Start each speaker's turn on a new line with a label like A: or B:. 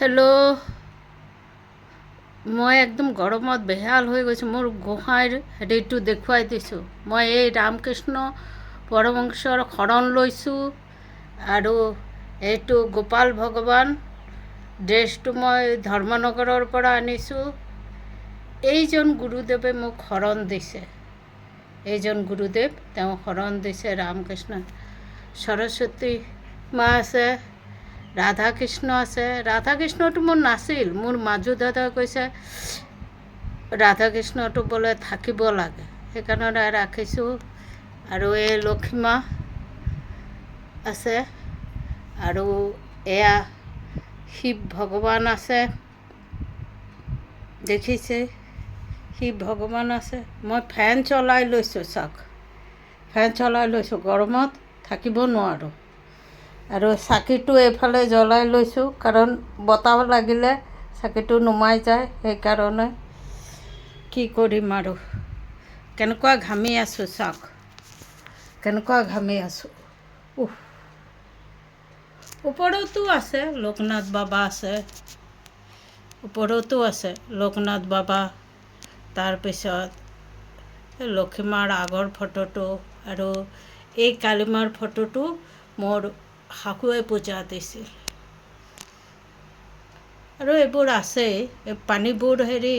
A: Hello', মই একদম গৰমত বেহাল হৈ গৈছোঁ। মোৰ গোসাঁইৰ হেৰিটো দেখুৱাই দিছোঁ। মই এই ৰামকৃষ্ণ পৰমহংসৰ শৰণ লৈছোঁ আৰু এইটো গোপাল ভগৱান ড্ৰেছটো মই ধৰ্মনগৰৰ পৰা আনিছোঁ। এইজন গুৰুদেৱে মোক শৰণ দিছে। এইজন গুৰুদেৱ তেওঁ শৰণ দিছে। ৰামকৃষ্ণ সৰস্বতী মা আছে, ৰাধা কৃষ্ণ আছে। ৰাধা কৃষ্ণটো মোৰ নাছিল। মোৰ মাজু দাদাই কৈছে ৰাধা কৃষ্ণটো বোলে থাকিব লাগে, সেইকাৰণে ৰাখিছোঁ। আৰু এই লক্ষ্মী মা আছে আৰু এয়া শিৱ ভগৱান আছে, দেখিছে শিৱ ভগৱান আছে। মই ফেন চলাই লৈছোঁ, চাওক ফেন চলাই লৈছোঁ, গৰমত থাকিব নোৱাৰোঁ। আৰু চাকিটো এইফালে জ্বলাই লৈছোঁ, কাৰণ বতাহ লাগিলে চাকিটো নুমাই যায়। সেইকাৰণে কি কৰিম আৰু কেনেকুৱা ঘামি আছোঁ, চাওক কেনেকুৱা ঘামি আছোঁ। ওপৰতো আছে লোকনাথ বাবা আছে, ওপৰতো আছে লোকনাথ বাবা। তাৰপিছত লক্ষ্মীমাৰ আগৰ ফটোটো আৰু এই কালীমাৰ ফটোটো মোৰ শাহুৱে পূজা দিছিল। আৰু এইবোৰ আছেই, এই পানীবোৰ হেৰি